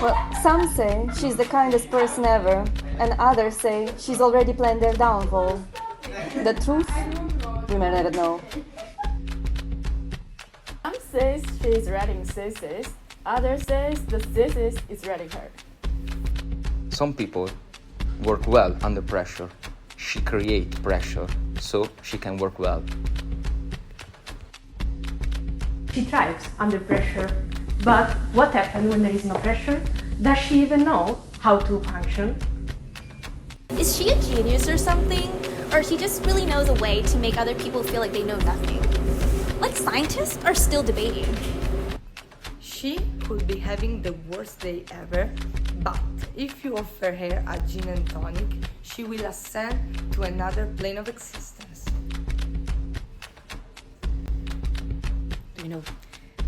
Well, some say she's the kindest person ever, and others say she's already planned their downfall. The truth? We may never know. Some says she's writing thesis, others says the thesis is writing her. Some people work well under pressure. She creates pressure so she can work well. She thrives under pressure. But what happens when there is no pressure? Does she even know how to function? Is she a genius or something? Or she just really knows a way to make other people feel like they know nothing? Like scientists are still debating. She could be having the worst day ever, but if you offer her a gin and tonic, she will ascend to another plane of existence. You know,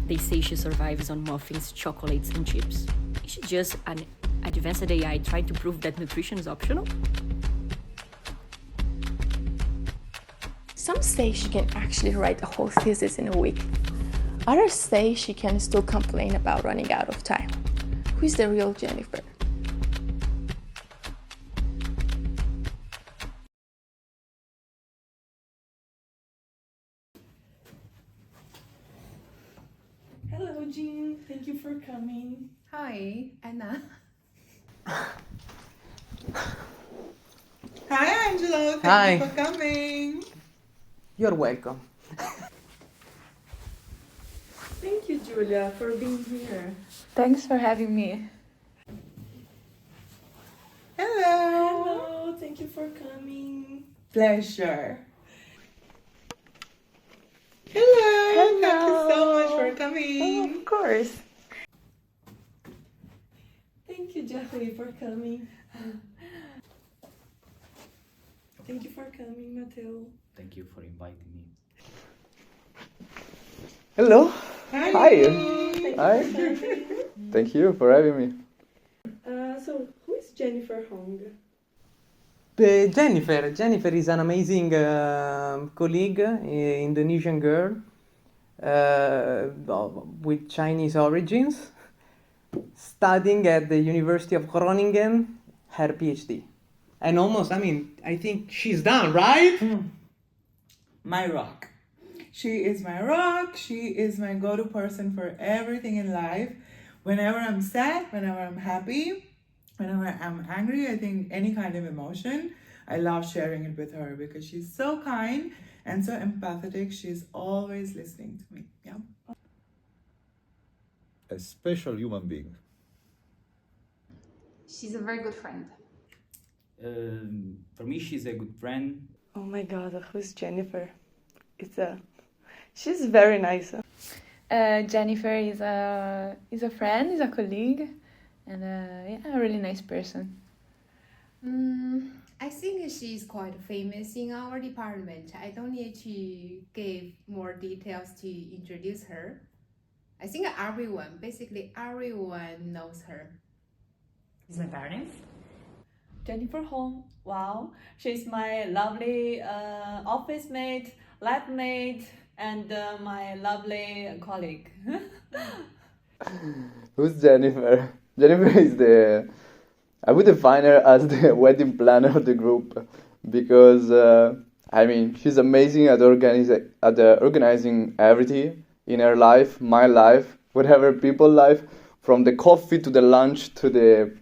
they say she survives on muffins, chocolates, and chips. Is she just an advanced AI trying to prove that nutrition is optional? Some say she can actually write a whole thesis in a week. Others say she can still complain about running out of time. Who is the real Jennifer? Hello, Jean. Thank you for coming. Hi, Anna. Hi, Angelo. Hi. Thank you for coming. You're welcome. Thank you, Julia, for being here. Thanks for having me. Hello. Hello. Thank you for coming. Pleasure. Hello. Thank you so much for coming. Oh, of course. Thank you, Jeffrey, for coming. Thank you for coming, Matteo. Thank you for inviting me. Hello. Hi. Hi. Thank you for having me. So, who is Jennifer Hong? Jennifer is an amazing colleague, Indonesian girl with Chinese origins, studying at the University of Groningen, her PhD. And almost, I think she's done, right? My rock. She is my rock. She is my go-to person for everything in life. Whenever I'm sad, whenever I'm happy, whenever I'm angry, I think any kind of emotion, I love sharing it with her because she's so kind and so empathetic. She's always listening to me. Yeah. A special human being. She's a very good friend. For me, she's a good friend. Oh my God, who's Jennifer? She's very nice. Jennifer is a friend, is a colleague, and a really nice person. I think she's quite famous in our department. I don't need to give more details to introduce her. I think basically everyone knows her. Is my parents? Jennifer Hong. Wow, she's my lovely office mate, lab mate, and my lovely colleague. Who's Jennifer? Jennifer is I would define her as the wedding planner of the group because, she's amazing at organizing everything in her life, my life, whatever people's life, from the coffee to the lunch to the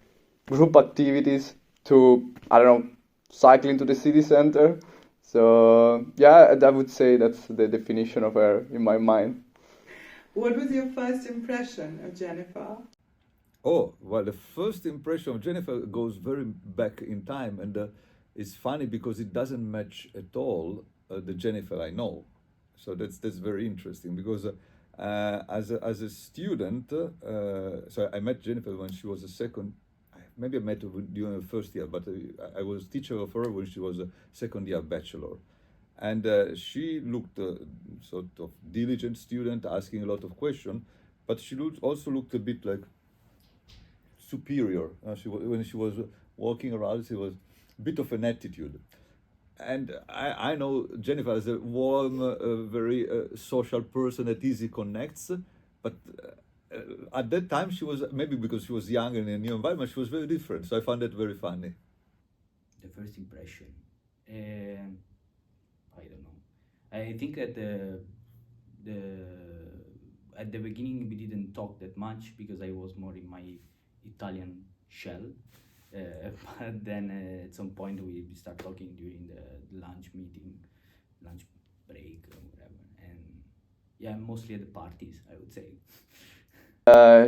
group activities to, cycling to the city center. So, yeah, I would say that's the definition of her in my mind. What was your first impression of Jennifer? Oh, well, the first impression of Jennifer goes very back in time, and it's funny because it doesn't match at all the Jennifer I know. So that's very interesting because as a student, so I met Jennifer when she was a second. Maybe I met her during the first year, but I was teacher of her when she was a second year bachelor. And she looked sort of diligent student, asking a lot of questions, but she also looked a bit like superior. When she was walking around, she was a bit of an attitude. And I know Jennifer as a warm, very social person that easily connects, but at that time she was, maybe because she was young and in a new environment, she was very different. So I found that very funny. The first impression, I don't know. I think that at the beginning we didn't talk that much because I was more in my Italian shell. But then at some point we start talking during the lunch break or whatever, and yeah, mostly at the parties, I would say.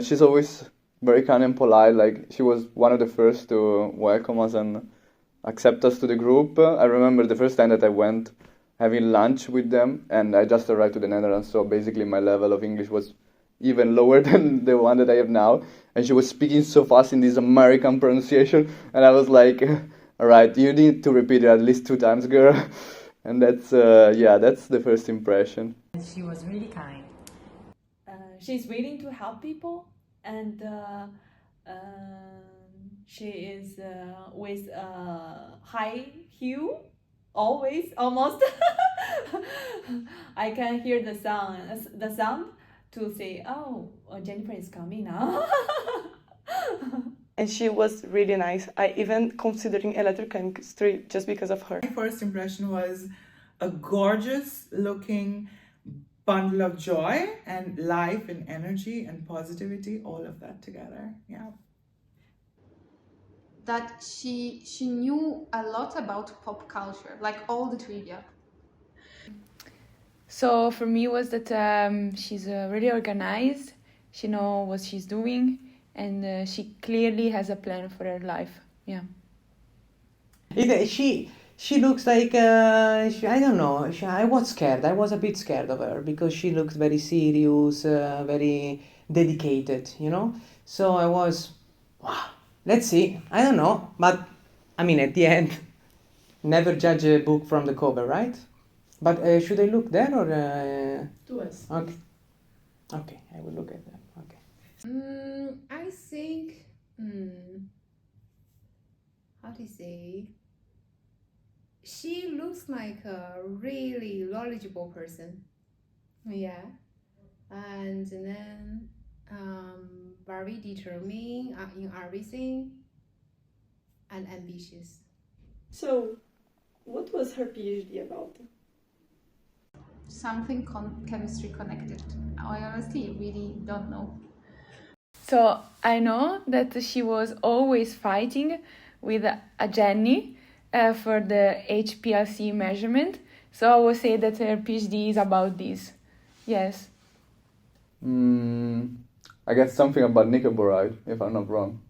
She's always very kind and polite. Like, she was one of the first to welcome us and accept us to the group. I remember the first time that I went having lunch with them, and I just arrived to the Netherlands, so basically my level of English was even lower than the one that I have now. And she was speaking so fast in this American pronunciation, and I was like, all right, you need to repeat it at least 2 times, girl. And that's, that's the first impression. She was really kind. She's willing to help people, and she is with high heel, always, almost. I can hear the sound to say, oh, Jennifer is coming now. And she was really nice. I even considering electrochemistry just because of her. My first impression was a gorgeous looking bundle of joy and life and energy and positivity, all of that together. Yeah. That she knew a lot about pop culture, like all the trivia. So for me was that she's really organized, she knows what she's doing, and she clearly has a plan for her life. Yeah. She looks like, I don't know, I was scared. I was a bit scared of her because she looks very serious, very dedicated, you know? So I was, wow, let's see. I don't know. But, I mean, at the end, never judge a book from the cover, right? But should I look there or? To us. Okay. Okay, I will look at that. Okay. I think, how to say? She looks like a really knowledgeable person. Yeah. And then very determined in everything and ambitious. So, what was her PhD about? Something chemistry connected. I honestly really don't know. So I know that she was always fighting with a Jenny for the HPLC measurement. So I would say that her PhD is about this. Yes. I guess something about nickel boride, if I'm not wrong.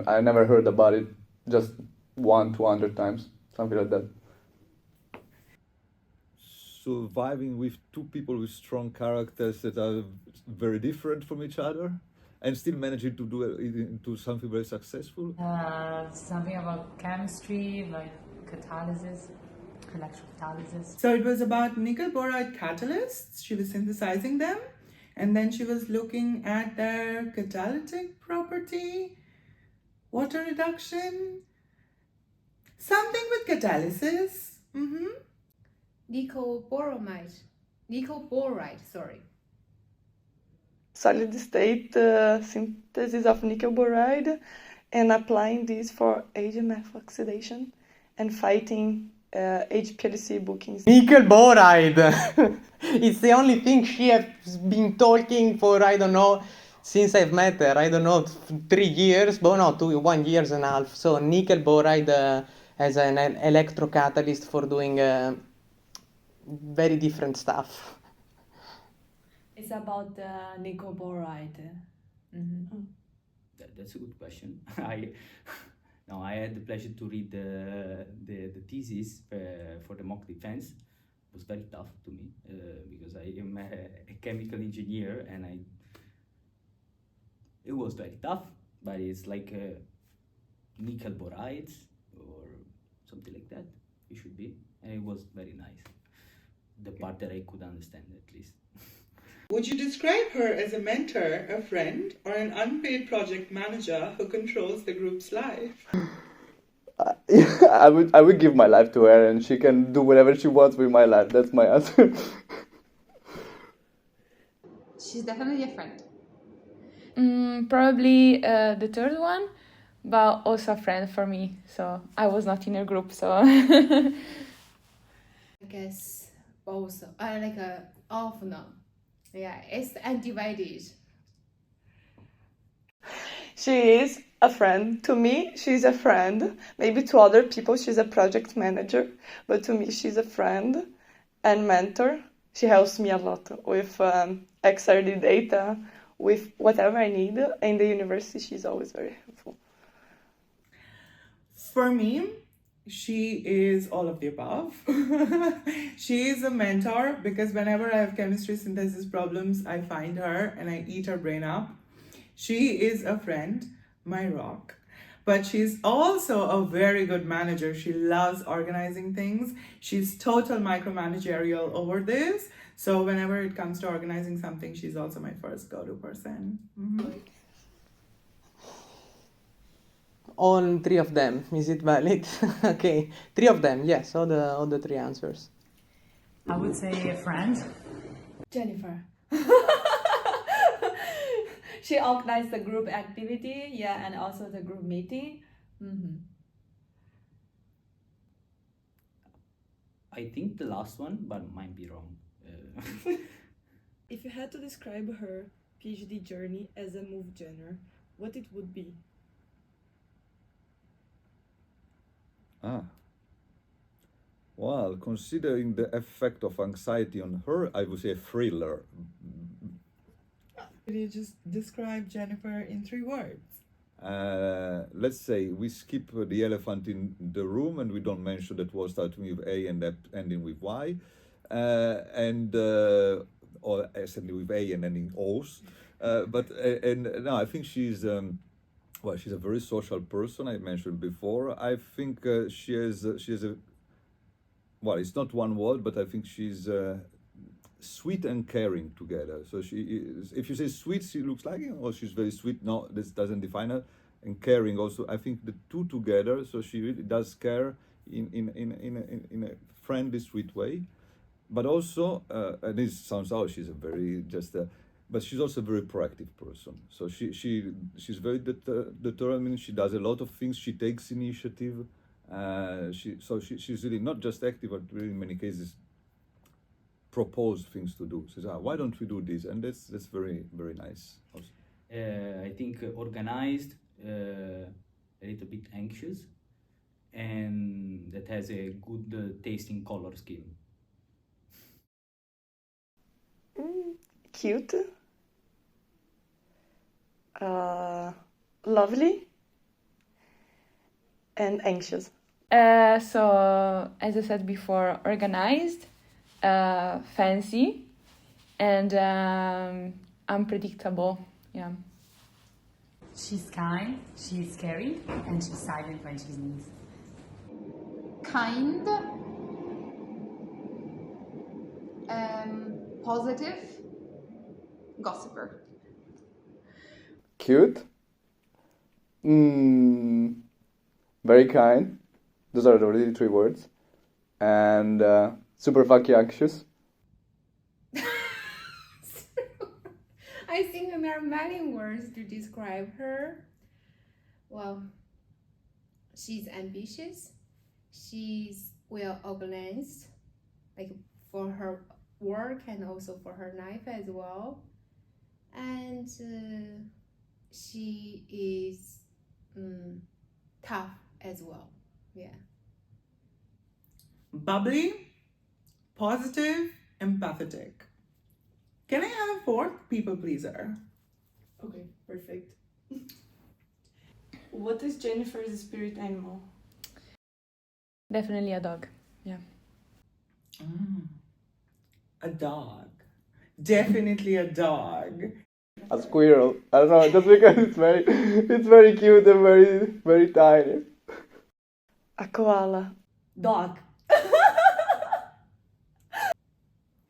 I never heard about it, just 100-200 times, something like that. Surviving with 2 people with strong characters that are very different from each other, and still managing to do it into something very successful. Something about chemistry, like catalysis, electrocatalysis. So it was about nickel boride catalysts. She was synthesizing them, and then she was looking at their catalytic property, water reduction, something with catalysis. Nickel boride, sorry. Solid state synthesis of nickel boride and applying this for HMF oxidation and fighting HPLC bookings. Nickel boride! It's the only thing she has been talking for, I don't know, since I've met her, I don't know, 3 years, but no, 1 year and a half. So nickel boride as an electrocatalyst for doing very different stuff. It's about the nickel boride. That's a good question. I had the pleasure to read the thesis for the mock defense. It was very tough to me because I am a chemical engineer, and it was very tough. But it's like nickel boride or something like that. It should be, and it was very nice. The part that I could understand, at least. Would you describe her as a mentor, a friend, or an unpaid project manager who controls the group's life? I would give my life to her, and she can do whatever she wants with my life. That's my answer. She's definitely a friend. Probably the third one, but also a friend for me. So I was not in her group, so. I guess both. All of them. Yeah, it's undivided. She is a friend. To me, she's a friend. Maybe to other people, she's a project manager. But to me, she's a friend and mentor. She helps me a lot with XRD data, with whatever I need. In the university, she's always very helpful. For me, she is all of the above. She is a mentor because whenever I have chemistry synthesis problems, I find her and I eat her brain up. She is a friend, my rock. But she's also a very good manager. She loves organizing things. She's total micromanagerial over this. So whenever it comes to organizing something, she's also my first go-to person. On 3 of them, is it valid? Okay, 3 of them, yes, all the 3 answers. I would say a friend. Jennifer. She organized the group activity, yeah, and also the group meeting. I think the last one, but might be wrong. If you had to describe her PhD journey as a move genre, what it would be? Well, considering the effect of anxiety on her, I would say a thriller. Could you just describe Jennifer in 3 words? Let's say we skip the elephant in the room and we don't mention that was starting with A and ending with Y, or certainly with A and ending O's. No, I think she's she's a very social person. I mentioned before. I think she has a it's not one word, but I think she's sweet and caring together. So she is, if you say sweet, she looks like, she's very sweet. No, this doesn't define her. And caring also, I think the two together. So she really does care in a friendly, sweet way. But also, and this sounds out, she's a very but she's also a very proactive person. So she's very determined. She does a lot of things. She takes initiative. She's really not just active, but really in many cases propose things to do. Says, why don't we do this? And that's very, very nice also. I think organized, a little bit anxious, and that has a good taste in color scheme. Cute. Lovely. And anxious. So, as I said before, organized, fancy, and unpredictable. Yeah. She's kind, she's scary, and she's silent when she sneezes. Kind, positive, gossiper. Cute. Very kind. Those are already 3 words. And super fucking anxious. I think there are many words to describe her. Well, she's ambitious. She's well organized, like for her work and also for her life as well. And she is tough as well. Yeah. Bubbly, positive, empathetic. Can I have a 4th? People pleaser. Okay, perfect. What is Jennifer's spirit animal? Definitely a dog. Yeah. A dog. Definitely a dog. A squirrel. I don't know, just because it's very cute and very, very tiny. A koala. Dog.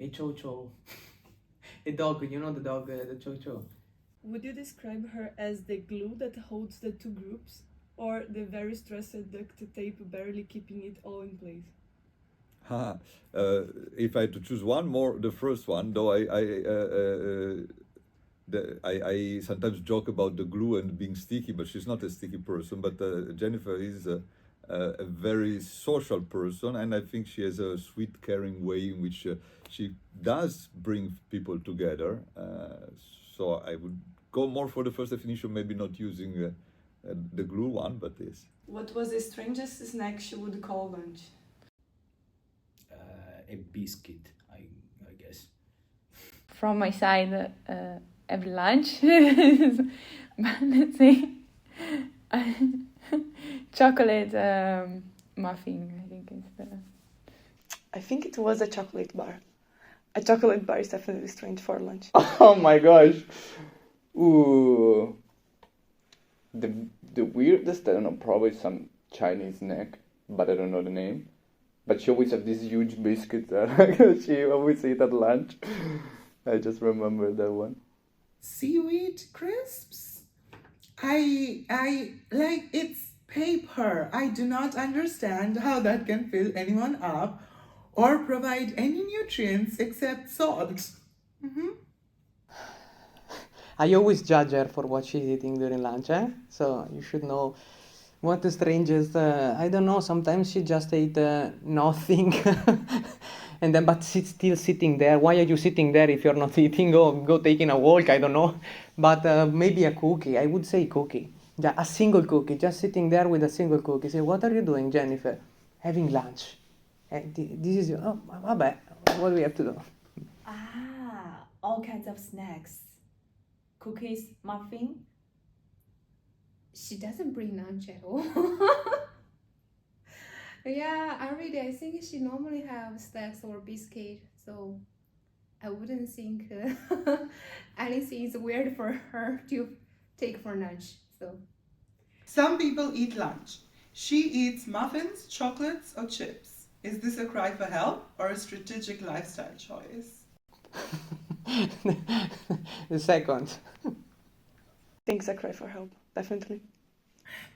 A chocho. A dog, you know the dog, the chocho. Would you describe her as the glue that holds the 2 groups, or the very stressed duct tape barely keeping it all in place? If I had to choose one more, the first one, though I sometimes joke about the glue and being sticky, but she's not a sticky person. But Jennifer is a very social person, and I think she has a sweet, caring way in which she does bring people together. So I would go more for the first definition, maybe not using the glue one, but this. What was the strangest snack she would call lunch? A biscuit, I guess. From my side, every lunch, but let's say chocolate muffin. I think it was a chocolate bar. A chocolate bar is definitely strange for lunch. Oh my gosh. Ooh. The weirdest, I don't know, probably some Chinese snack, but I don't know the name. But she always have these huge biscuits that she always eat at lunch. I just remember that one. Seaweed crisps? I like, it's paper. I do not understand how that can fill anyone up or provide any nutrients except salt. I always judge her for what she's eating during lunch, so you should know what the strangest, I don't know, sometimes she just ate nothing, and then but she's still sitting there. Why are you sitting there if you're not eating? Go taking a walk, I don't know, but maybe a cookie, I would say cookie. Yeah, a single cookie, just sitting there with a single cookie. Say, what are you doing, Jennifer? Having lunch. This is, oh, vabbè, what do we have to do? Ah, all kinds of snacks. Cookies, muffin. She doesn't bring lunch at all. Yeah, I think she normally have snacks or biscuit, so I wouldn't think anything is weird for her to take for lunch. So Some people eat lunch. She eats muffins, chocolates, or chips. Is this a cry for help or a strategic lifestyle choice? The second. I think it's a cry for help, definitely.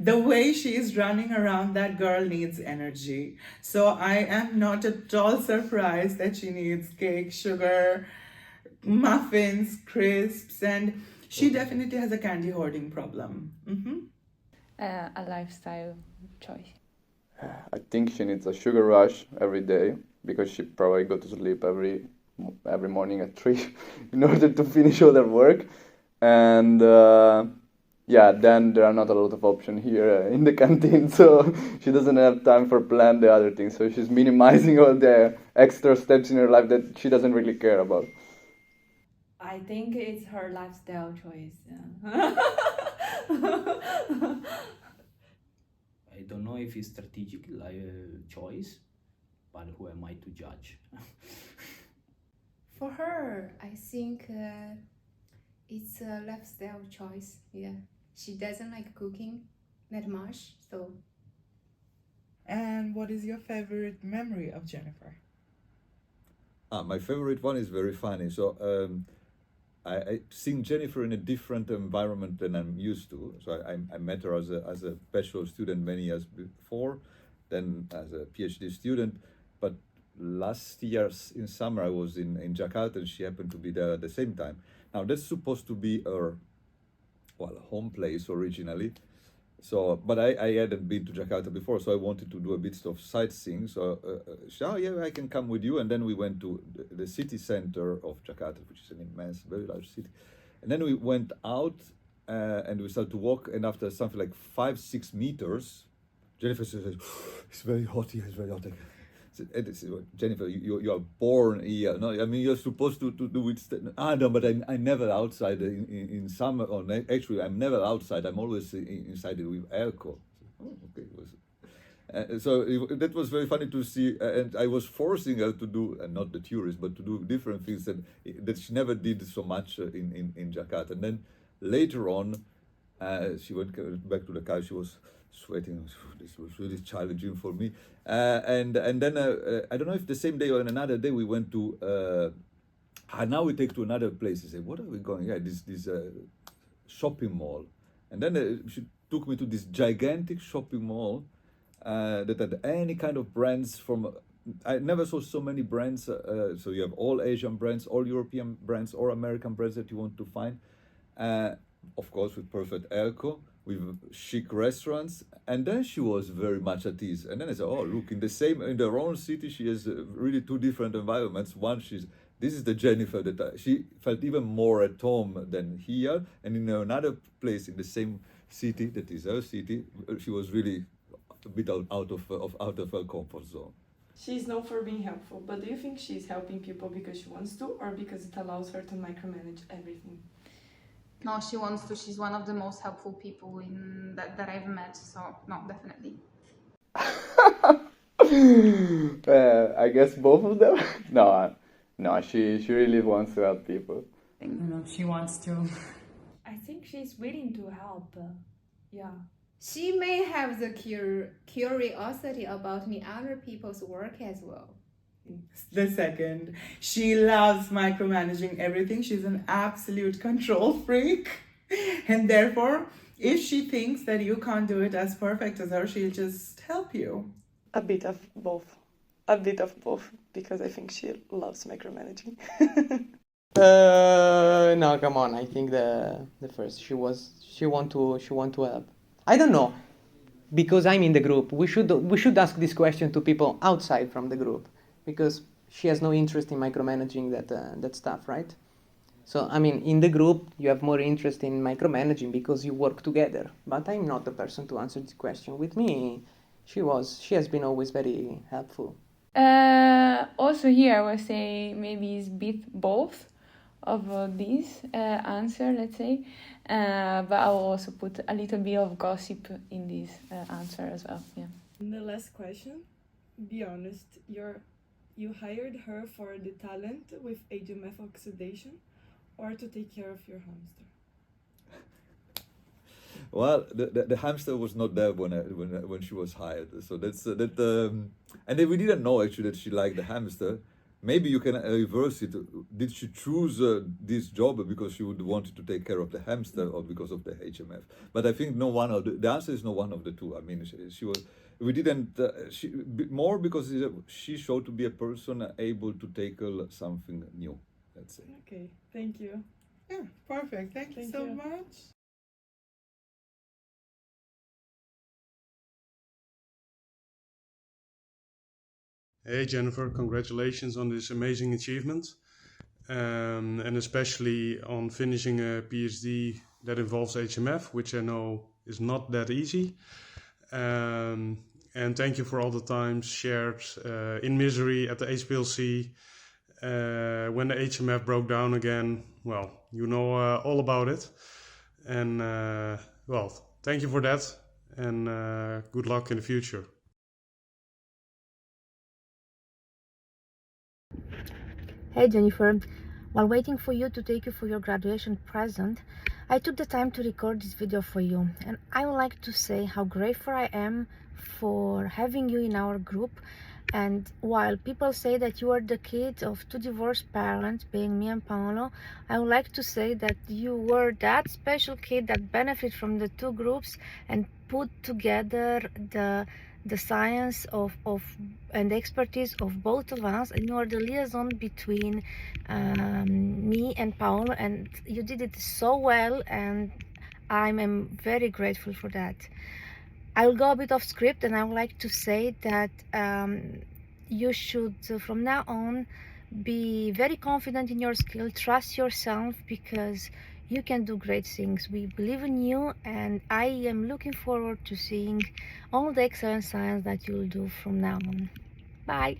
The way she is running around, that girl needs energy. So I am not at all surprised that she needs cake, sugar, muffins, crisps, and she definitely has a candy hoarding problem. A lifestyle choice. I think she needs a sugar rush every day because she probably go to sleep every morning at 3 in order to finish all her work. And yeah, then there are not a lot of options here in the canteen, so she doesn't have time for plan the other things. So she's minimizing all the extra steps in her life that she doesn't really care about. I think it's her lifestyle choice. I don't know if it's strategic choice, but who am I to judge? for her, I think it's a lifestyle choice. Yeah, she doesn't like cooking that much, so. And what is your favorite memory of Jennifer? My favorite one is very funny. So I seen Jennifer in a different environment than I'm used to. So I met her as a bachelor student many years before, then as a PhD student. But last year in summer I was in Jakarta and she happened to be there at the same time. Now that's supposed to be her home place originally. So, but I hadn't been to Jakarta before, so I wanted to do a bit of sightseeing. So, yeah, I can come with you. And then we went to the city center of Jakarta, which is an immense, very large city. And then we went out and we started to walk. And after something like 5-6 meters, Jennifer says, "It's very hot here. It's very hot." I said, Jennifer, you are born here. No, I mean you're supposed to do it. No, but I'm never outside in summer. Or actually, I'm never outside. I'm always inside with aircon. Oh, okay. So that was very funny to see, and I was forcing her to do, not the tourist, but to do different things that she never did so much in Jakarta. And then later on, she went back to the car. She was sweating. This was really challenging for me. And then I don't know if the same day or another day we went to. Now we take to another place. I say, what are we going? Yeah, this shopping mall. And then she took me to this gigantic shopping mall that had any kind of brands from. I never saw so many brands. So you have all Asian brands, all European brands, or American brands that you want to find. of course with perfect airco, with chic restaurants, and then she was very much at ease. And then I said, oh look, in their own city, she has really two different environments. This is the Jennifer that she felt even more at home than here, and in another place in the same city that is her city, she was really a bit out of her comfort zone. She's known for being helpful, but do you think she's helping people because she wants to, or because it allows her to micromanage everything? No, she wants to. She's one of the most helpful people that I've met. So no, definitely. I guess both of them. No, she really wants to help people. No, she wants to. I think she's willing to help. Yeah. She may have the curiosity about other people's work as well. The second, she loves micromanaging everything. She's an absolute control freak. And therefore, if she thinks that you can't do it as perfect as her, she'll just help you. A bit of both. A bit of both, because I think she loves micromanaging. No, come on. I think the first she want to help. I don't know, because I'm in the group. We should ask this question to people outside from the group, because she has no interest in micromanaging that stuff, right? So I mean, in the group you have more interest in micromanaging because you work together. But I'm not the person to answer this question. With me, she has been always very helpful. Also here I would say maybe it's bit both of this answer, let's say, but I will also put a little bit of gossip in this answer as well. Yeah. And the last question, be honest, you hired her for the talent with HMF oxidation, or to take care of your hamster? Well, the hamster was not there when she was hired, so that's and then we didn't know actually that she liked the hamster. Maybe you can reverse it. Did she choose this job because she would want to take care of the hamster, or because of the HMF? But I think the answer is no one of the two. I mean, more because she showed to be a person able to tackle something new. Let's say. Okay, thank you. Yeah, perfect. Thank you so much. Hey Jennifer, congratulations on this amazing achievement, and especially on finishing a PhD that involves HMF, which I know is not that easy. And thank you for all the times shared in misery at the HPLC, when the HMF broke down again. Well, you know all about it, and well, thank you for that, and good luck in the future. Hey Jennifer, while waiting for you to take you for your graduation present, I took the time to record this video for you, and I would like to say how grateful I am for having you in our group. And while people say that you are the kid of two divorced parents, being me and Paolo, I would like to say that you were that special kid that benefited from the two groups and put together the science and the expertise of both of us, and you are the liaison between me and Paolo, and you did it so well, and I'm very grateful for that. I will go a bit off script, and I would like to say that you should from now on be very confident in your skill, trust yourself, because you can do great things. We believe in you, and I am looking forward to seeing all the excellent science that you'll do from now on. Bye.